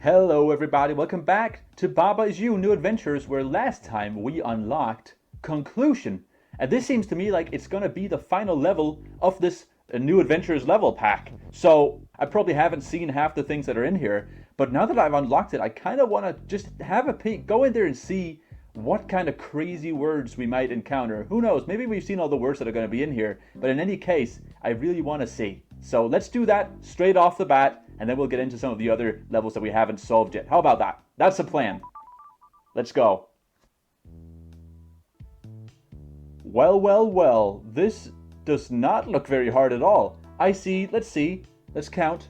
Hello everybody, welcome back to Baba Is You New Adventures, where last time we unlocked Conclusion. And this seems to me like it's gonna be the final level of this New Adventures level pack. So I probably haven't seen half the things that are in here, but now that I've unlocked it, I kind of want to just have a peek, go in there and see what kind of crazy words we might encounter. Who knows, maybe we've seen all the words that are going to be in here, but in any case, I really want to see. So let's do that straight off the bat, and then we'll get into some of the other levels that we haven't solved yet. How about that? That's the plan. Let's go. Well, this does not look very hard at all. Let's count.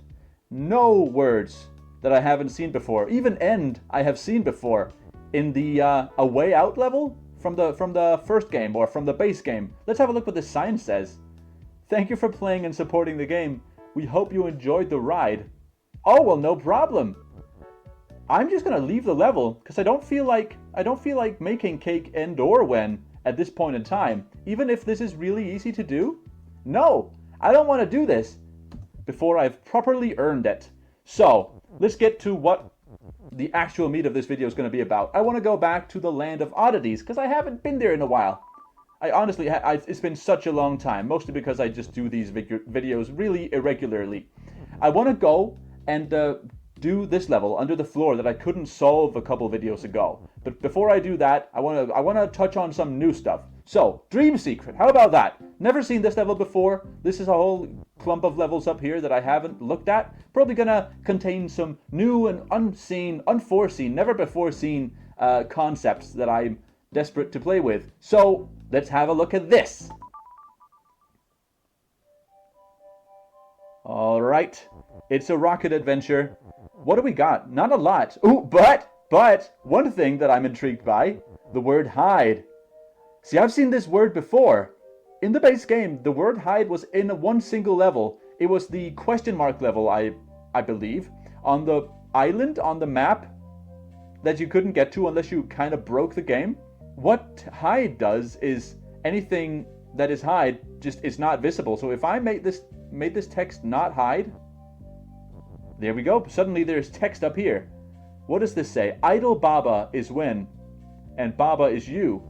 No words that I haven't seen before. Even end I have seen before. In the A Way Out level from the first game, or from the base game. Let's have a look what this sign says. Thank you for playing and supporting the game. We hope you enjoyed the ride. Oh, well, no problem. I'm just gonna leave the level because I don't feel like making cake end or when at this point in time, even if this is really easy to do. No, I don't want to do this before I've properly earned it. So let's get to what the actual meat of this video is going to be about. I want to go back to the land of oddities because I haven't been there in a while. I honestly, it's been such a long time, mostly because I just do these videos really irregularly. I want to go and do this level under the floor that I couldn't solve a couple videos ago. But before I do that, I want to touch on some new stuff. So, Dream Secret, how about that? Never seen this level before. This is a whole clump of levels up here that I haven't looked at. Probably gonna contain some new and unseen, unforeseen, never before seen concepts that I'm desperate to play with. So, let's have a look at this. Alright, it's a rocket adventure. What do we got? Not a lot. Ooh, but one thing that I'm intrigued by, the word hide. See, I've seen this word before. In the base game, the word hide was in one single level. It was the question mark level, I believe, on the island on the map that you couldn't get to unless you kind of broke the game. What hide does is anything that is hide just is not visible. So if I made this text not hide, there we go. Suddenly there's text up here. What does this say? Idle Baba is when, and Baba is you.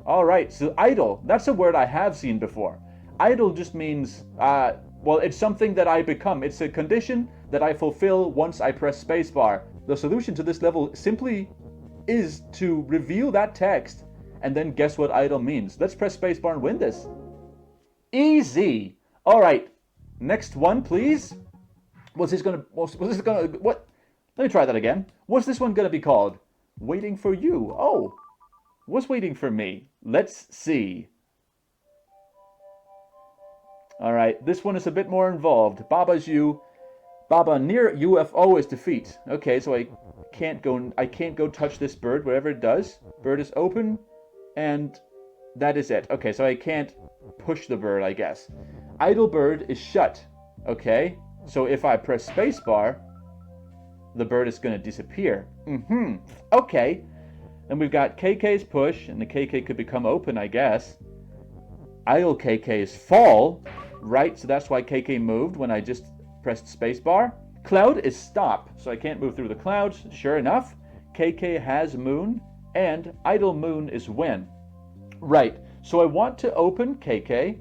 Alright, so idle, that's a word I have seen before. Idle just means, well, it's something that I become. It's a condition that I fulfill once I press spacebar. The solution to this level simply is to reveal that text and then guess what idle means. Let's press spacebar and win this. Easy. Alright, next one, please. What? Let me try that again. What's this one gonna be called? Waiting for you. Oh. What's waiting for me? Let's see. Alright, this one is a bit more involved. Baba's you. Baba near UFO is defeat. Okay, so I can't go touch this bird, wherever it does. Bird is open, and that is it. Okay, so I can't push the bird, I guess. Idle bird is shut. Okay, so if I press spacebar, the bird is gonna disappear. Okay. And we've got KK's push, and the KK could become open, I guess. Idle KK is fall, right? So that's why KK moved when I just pressed spacebar. Cloud is stop, so I can't move through the clouds. Sure enough, KK has moon, and idle moon is when. Right, so I want to open KK,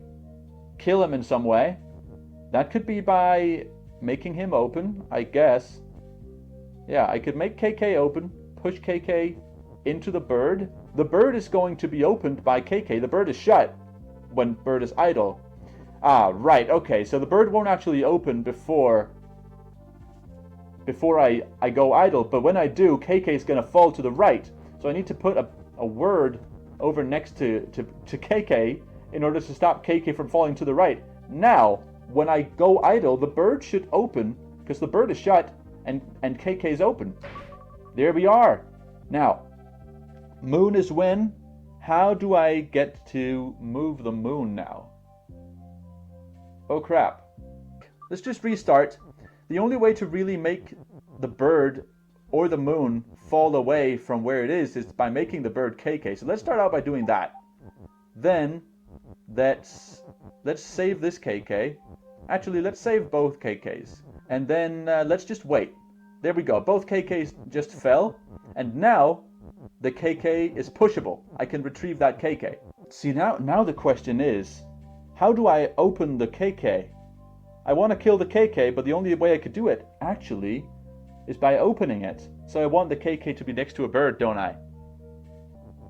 kill him in some way. That could be by making him open, I guess. Yeah, I could make KK open, push KK into the bird. The bird is going to be opened by KK. The bird is shut when bird is idle. Ah, right, okay, so the bird won't actually open before I go idle, but when I do, KK is going to fall to the right. So I need to put a word over next to KK in order to stop KK from falling to the right. Now, when I go idle, the bird should open, because the bird is shut, and KK is open. There we are. Now, moon is when. How do I get to move the moon now? Oh crap. Let's just restart. The only way to really make the bird or the moon fall away from where it is by making the bird KK. So let's start out by doing that. Then let's save this KK. Actually, let's save both KKs. And then let's just wait. There we go. Both KKs just fell. And now the KK is pushable. I can retrieve that KK. See, now the question is, how do I open the KK? I want to kill the KK, but the only way I could do it, actually, is by opening it. So I want the KK to be next to a bird, don't I?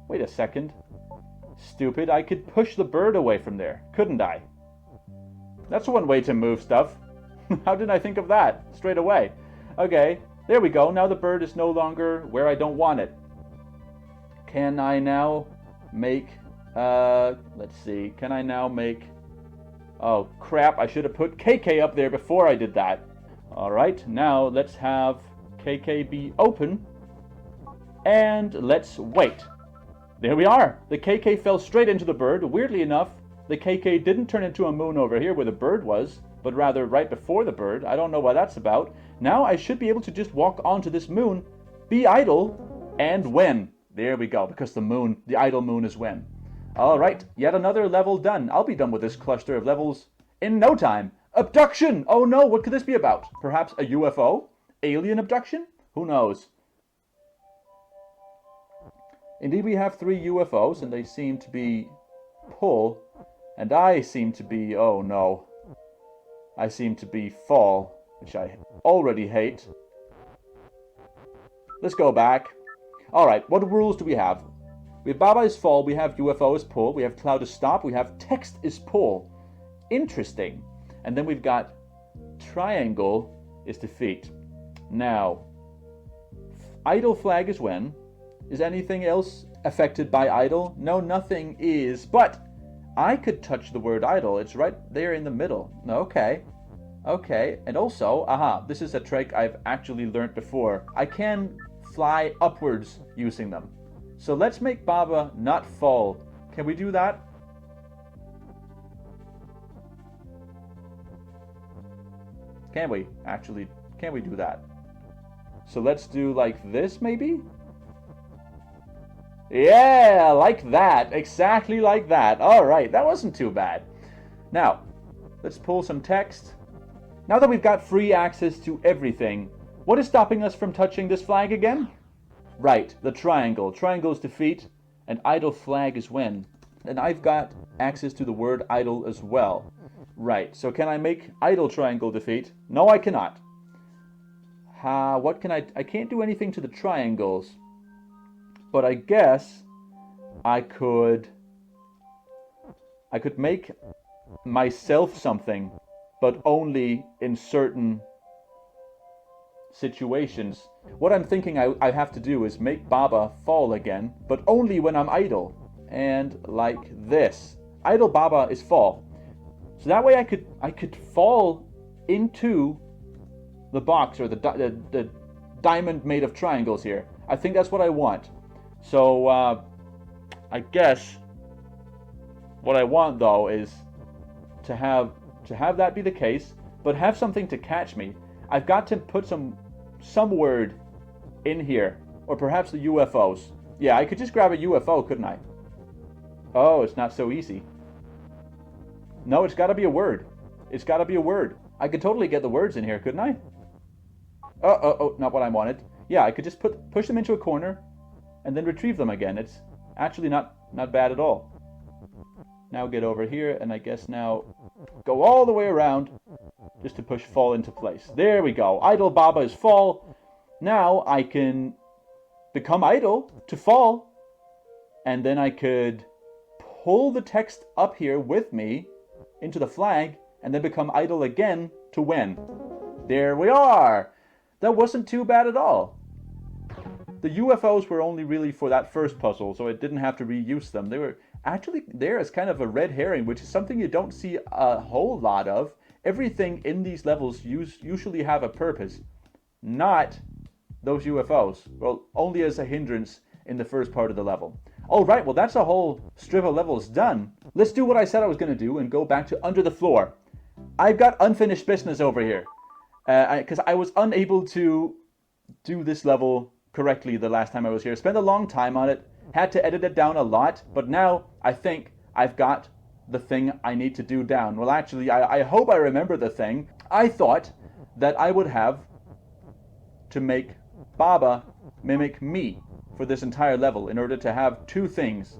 Wait a second. Stupid, I could push the bird away from there, couldn't I? That's one way to move stuff. How did I think of that? Straight away. Okay, there we go. Now the bird is no longer where I don't want it. Can I now make... let's see. Can I now make... Oh, crap. I should have put KK up there before I did that. Alright, now let's have KK be open. And let's wait. There we are. The KK fell straight into the bird. Weirdly enough, the KK didn't turn into a moon over here where the bird was, but rather right before the bird. I don't know what that's about. Now I should be able to just walk onto this moon, be idle, and win. There we go, because the idle moon is when. Alright, yet another level done. I'll be done with this cluster of levels in no time. Abduction! Oh no, what could this be about? Perhaps a UFO? Alien abduction? Who knows? Indeed, we have 3 UFOs, and they seem to be pull, and I seem to be, oh no, I seem to be fall, which I already hate. Let's go back. Alright, what rules do we have? We have Baba is fall, we have UFO is pull, we have cloud is stop, we have text is pull. Interesting. And then we've got triangle is defeat. Now, idle flag is when. Is anything else affected by idle? No, nothing is, but I could touch the word idle. It's right there in the middle. Okay. Okay, and also, this is a trick I've actually learned before. I can fly upwards using them. So let's make Baba not fall. Can we do that? Can we? Actually, can we do that? So let's do like this, maybe? Yeah, like that. Exactly like that. Alright, that wasn't too bad. Now, let's pull some text. Now that we've got free access to everything, what is stopping us from touching this flag again? Right, the triangle. Triangle is defeat, and idle flag is win. And I've got access to the word idle as well. Right, so can I make idle triangle defeat? No, I cannot. What can I can't do anything to the triangles. But I guess I could make myself something, but only in certain situations. What I'm thinking I have to do is make Baba fall again, but only when I'm idle. And like this. Idle Baba is fall. So that way I could fall into the box, or the diamond made of triangles here. I think that's what I want. So I guess what I want though is to have that be the case, but have something to catch me. I've got to put some word in here, or perhaps the UFOs. Yeah, I could just grab a UFO, couldn't I? Oh, it's not so easy. No, it's got to be a word. It's got to be a word. I could totally get the words in here, couldn't I? Oh, not what I wanted. Yeah, I could just push them into a corner and then retrieve them again. It's actually not bad at all. Now get over here, and I guess now go all the way around just to push fall into place. There we go. Idle Baba is fall. Now I can become idle to fall, and then I could pull the text up here with me into the flag, and then become idle again to win. There we are. That wasn't too bad at all. The UFOs were only really for that first puzzle, so I didn't have to reuse them. They were actually there as kind of a red herring, which is something you don't see a whole lot of. Everything in these levels usually have a purpose, not those UFOs. Well, only as a hindrance in the first part of the level. Alright, well that's a whole strip of levels done. Let's do what I said I was going to do and go back to under the floor. I've got unfinished business over here, because I was unable to do this level correctly the last time I was here. Spent a long time on it, had to edit it down a lot, but now I think I've got the thing I need to do down. Well, actually, I hope I remember the thing. I thought that I would have to make Baba mimic me for this entire level in order to have two things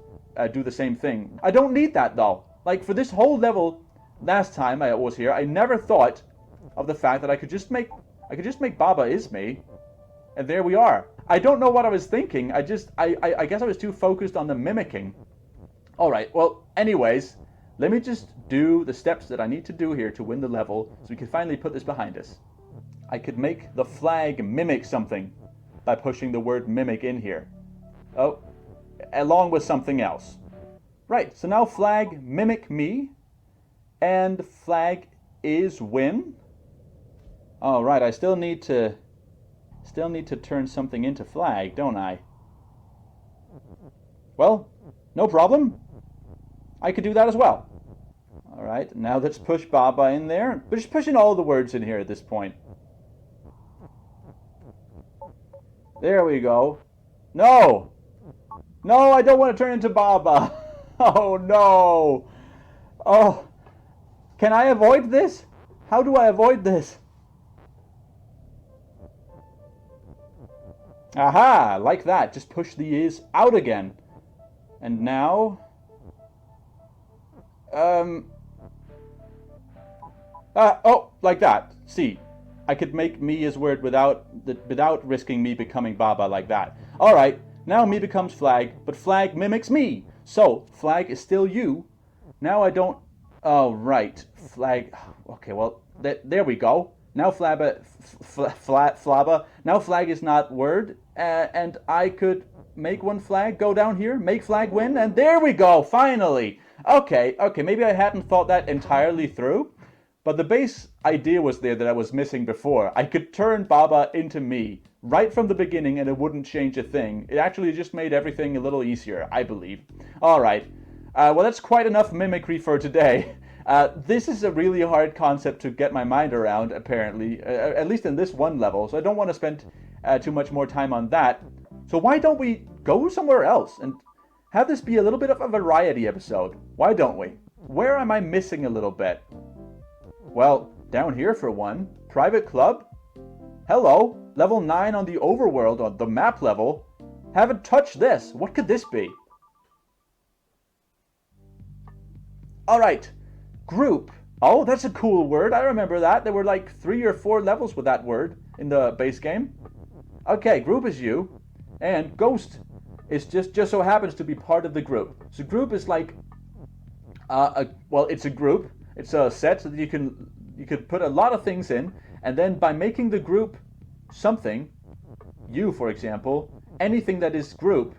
do the same thing. I don't need that though. Like for this whole level, last time I was here, I never thought of the fact that I could just make Baba is me, and there we are. I don't know what I was thinking. I guess I was too focused on the mimicking. All right. Well, anyways, let me just do the steps that I need to do here to win the level, so we can finally put this behind us. I could make the flag mimic something by pushing the word mimic in here. Oh, along with something else. Right. So now flag mimic me, and flag is win. All right. I still need to turn something into flag, don't I? Well, no problem. I could do that as well. All right, now let's push Baba in there. We're just pushing all the words in here at this point. There we go. No! No, I don't want to turn into Baba. Oh, no. Oh, can I avoid this? How do I avoid this? Aha, like that. Just push the is out again. And now... oh, like that. See, I could make me as word without risking me becoming Baba like that. All right, now me becomes flag, but flag mimics me. So flag is still you. Now I don't. Oh right, flag. Okay, well there we go. Now flabba. Now flag is not word, and I could make one flag go down here, make flag win, and there we go. Finally. Okay. Maybe I hadn't thought that entirely through. But the base idea was there that I was missing before. I could turn Baba into me right from the beginning and it wouldn't change a thing. It actually just made everything a little easier, I believe. All right. Well, that's quite enough mimicry for today. This is a really hard concept to get my mind around, apparently, at least in this one level. So I don't want to spend too much more time on that. So why don't we go somewhere else and have this be a little bit of a variety episode? Why don't we? Where am I missing a little bit? Well, down here for one. Private club? Hello, level 9 on the overworld, on the map level. Haven't touched this. What could this be? Alright, group. Oh, that's a cool word. I remember that. There were like 3 or 4 levels with that word in the base game. Okay, group is you. And ghost is just so happens to be part of the group. So group is like, well, it's a group. It's a set so that you could put a lot of things in, and then by making the group something, you for example, anything that is group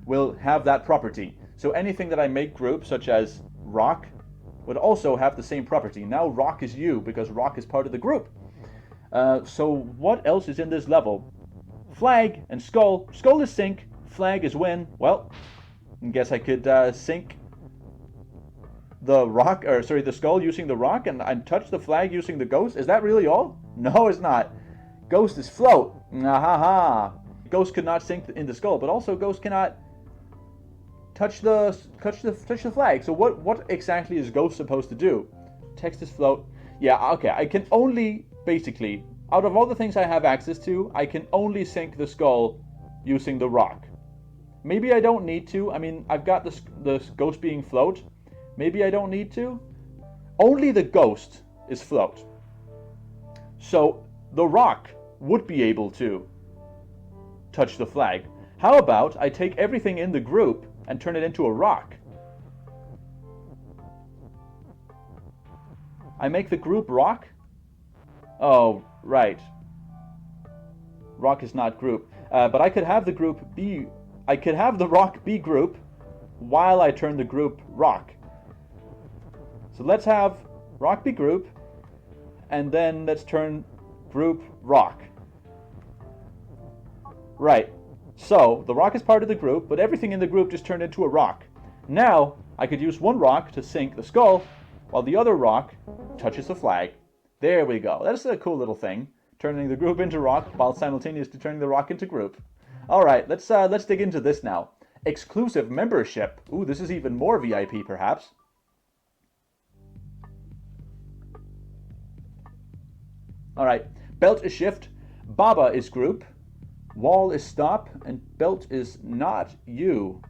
will have that property. So anything that I make group, such as rock, would also have the same property. Now rock is you because rock is part of the group. So what else is in this level? Flag and skull. Skull is sink, flag is win. Well, I guess I could sink the rock, or sorry, the skull using the rock, and touch the flag using the ghost. Is that really all? No, it's not. Ghost is float. Ahaha. Ghost could not sink in the skull, but also ghost cannot touch the flag. So what exactly is ghost supposed to do? Text is float. Yeah, okay. I can only basically, out of all the things I have access to, I can only sink the skull using the rock. Maybe I don't need to. I mean, I've got the ghost being float. Maybe I don't need to. Only the ghost is float. So the rock would be able to touch the flag. How about I take everything in the group and turn it into a rock? I make the group rock? Oh, right. Rock is not group. But I could have the group be... I could have the rock be group while I turn the group rock. So let's have rock be group, and then let's turn group rock. Right. So the rock is part of the group, but everything in the group just turned into a rock. Now I could use one rock to sink the skull, while the other rock touches the flag. There we go. That's a cool little thing. Turning the group into rock while simultaneously turning the rock into group. All right, let's dig into this now. Exclusive membership. Ooh, this is even more VIP, perhaps. All right, belt is shift. Baba is group, wall is stop, and belt is not you.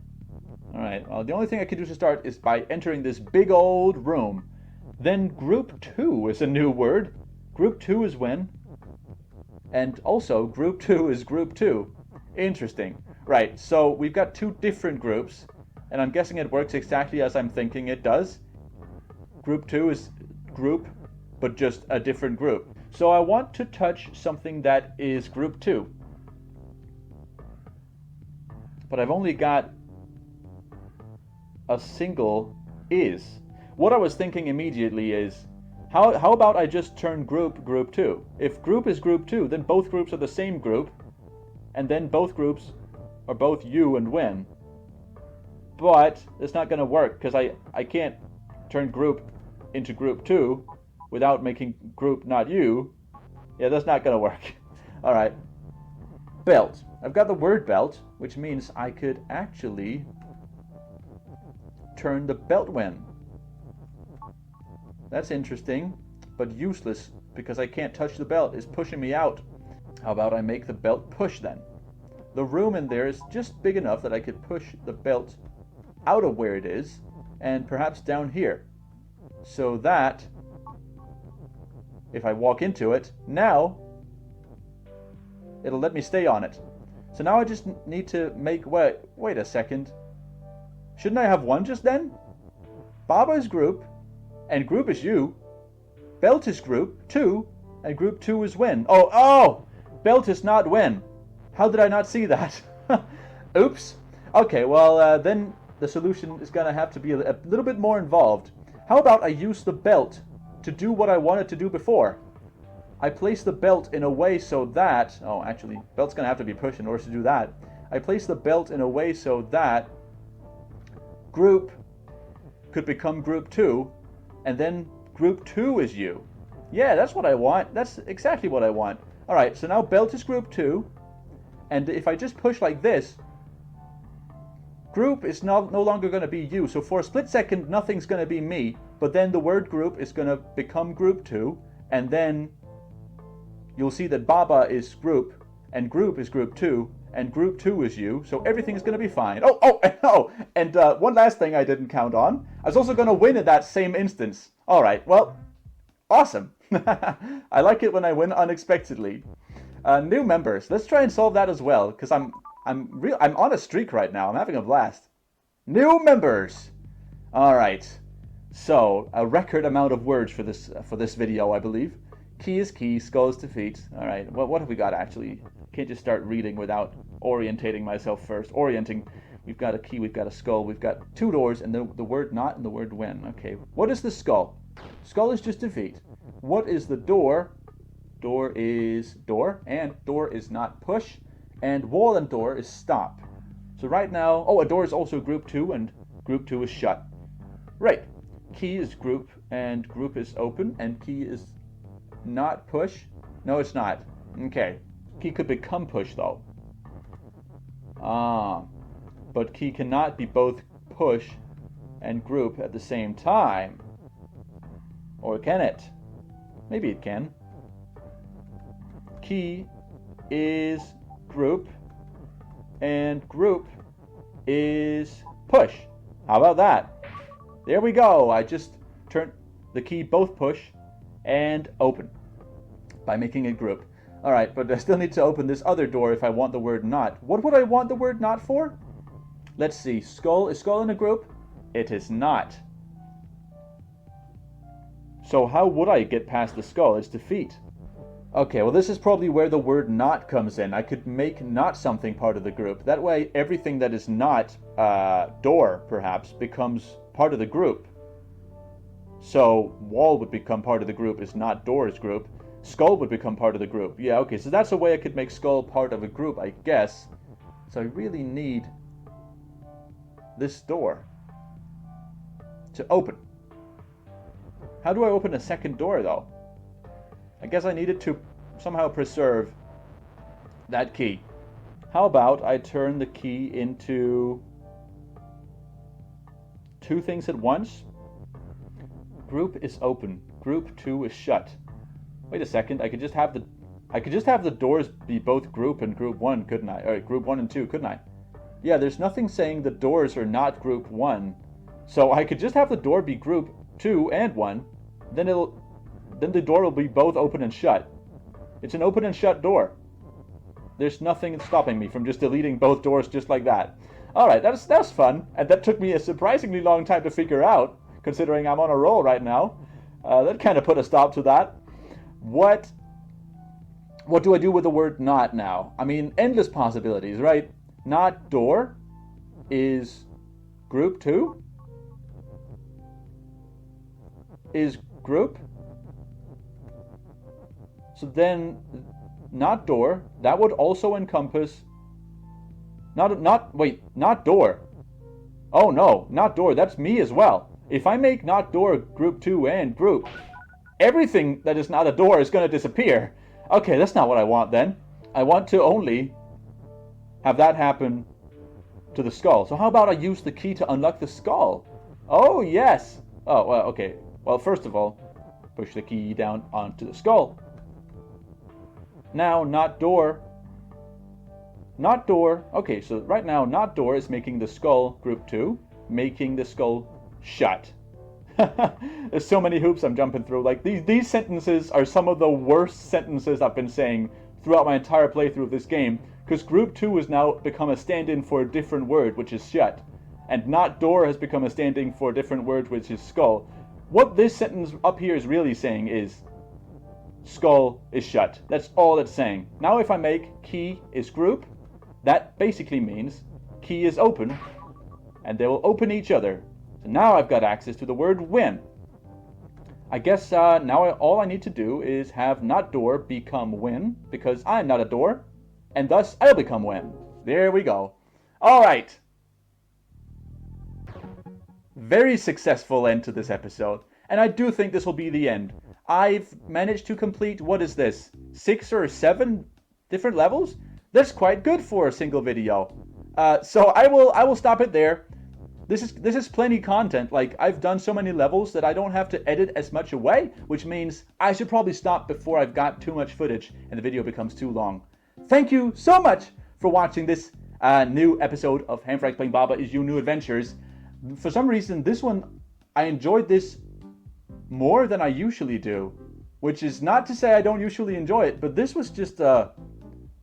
Alright, well, the only thing I can do to start is by entering this big old room. Then group 2 is a new word. Group 2 is when. And also, group 2 is group 2. Interesting. Right, so we've got two different groups, and I'm guessing it works exactly as I'm thinking it does. Group 2 is group, but just a different group. So I want to touch something that is group 2. But I've only got a single is. What I was thinking immediately is, how about I just turn group 2? If group is group 2, then both groups are the same group, and then both groups are both you and when. But it's not going to work, because I can't turn group into group 2 without making group not you. Yeah, that's not going to work. Alright. Belt. I've got the word belt, which means I could actually turn the belt when. That's interesting, but useless, because I can't touch the belt. It's pushing me out. How about I make the belt push then? The room in there is just big enough that I could push the belt out of where it is, and perhaps down here. So that, if I walk into it, now, it'll let me stay on it. So now I just need to make, wait a second. Shouldn't I have one just then? Baba is group, and group is you. Belt is group 2, and group 2 is when. Oh! Belt is not when. How did I not see that? Oops. Okay, well, then the solution is going to have to be a little bit more involved. How about I use the belt to do what I wanted to do before? I place the belt in a way so that... Oh, actually, belt's going to have to be pushed in order to do that. I place the belt in a way so that group could become group 2, and then group 2 is you. Yeah, that's what I want. That's exactly what I want. Alright, so now belt is group 2, and if I just push like this, group is no longer going to be you. So for a split second, nothing's going to be me, but then the word group is going to become group 2, and then you'll see that Baba is group, and group is group 2, and group 2 is you, so everything's going to be fine. Oh, and one last thing I didn't count on. I was also going to win in that same instance. Alright, well, awesome. I like it when I win unexpectedly. New members. Let's try and solve that as well, because I'm on a streak right now. I'm having a blast. New members. All right. So a record amount of words for this video, I believe. Key is key. Skull is defeat. All right. What have we got actually? Can't just start reading without orientating myself first. Orienting. We've got a key. We've got a skull. We've got two doors, and the word not and the word when. Okay. What is the skull? Skull is just defeat. What is the door? Door is door, and door is not push, and wall and door is stop. So right now, a door is also group 2, and group 2 is shut. Right. Key is group, and group is open, and key is not push. No, it's not. Okay. Key could become push, though. But key cannot be both push and group at the same time. Or can it? Maybe it can. Key is group, and group is push. How about that? There we go. I just turned the key both push and open by making it group. Alright, but I still need to open this other door if I want the word not. What would I want the word not for? Let's see. Skull. Is skull in a group? It is not. So how would I get past the skull? It's defeat. Okay, well this is probably where the word not comes in. I could make not something part of the group. That way everything that is not door, perhaps, becomes part of the group. So wall would become part of the group is not door's group. Skull would become part of the group. Yeah, okay, so that's a way I could make skull part of a group, I guess. So I really need this door to open. How do I open a second door, though? I guess I needed to somehow preserve that key. How about I turn the key into two things at once? Group is open. Group 2 is shut. Wait a second, I could just have I could just have the doors be both group and group 1, couldn't I? Or group 1 and 2, couldn't I? Yeah, there's nothing saying the doors are not group 1. So I could just have the door be group 2 and 1. Then the door will be both open and shut. It's an open and shut door. There's nothing stopping me from just deleting both doors just like that. Alright, that's fun. And that took me a surprisingly long time to figure out, considering I'm on a roll right now. That kind of put a stop to that. What do I do with the word not now? I mean, endless possibilities, right? Not door is group 2? Is group? So then, not door, that would also encompass... Not door. Oh no, not door, that's me as well. If I make not door group 2 and group, everything that is not a door is going to disappear. Okay, that's not what I want then. I want to only have that happen to the skull. So how about I use the key to unlock the skull? Oh, yes. Oh, well, okay. Well, first of all, push the key down onto the skull. Now, not door. Not door. Okay, so right now, not door is making the skull group 2, making the skull shut. There's so many hoops I'm jumping through. Like, these sentences are some of the worst sentences I've been saying throughout my entire playthrough of this game, because group 2 has now become a stand-in for a different word, which is shut. And not door has become a stand-in for a different word, which is skull. What this sentence up here is really saying is skull is shut. That's all it's saying. Now if I make key is group, that basically means key is open, and they will open each other. So now I've got access to the word win. I guess now all I need to do is have not door become win, because I'm not a door, and thus I'll become win. There we go. Alright. Very successful end to this episode, and I do think this will be the end. I've managed to complete, what is this, 6 or 7 different levels? That's quite good for a single video. So I will stop it there. This is plenty content. Like, I've done so many levels that I don't have to edit as much away, which means I should probably stop before I've got too much footage and the video becomes too long. Thank you so much for watching this new episode of Hamfrax Playing Baba Is You New Adventures. For some reason, this one, I enjoyed this more than I usually do, which is not to say I don't usually enjoy it, but this was just a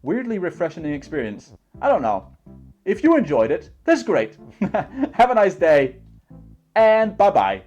weirdly refreshing experience. I don't know. If you enjoyed it, that's great. Have a nice day, and bye-bye.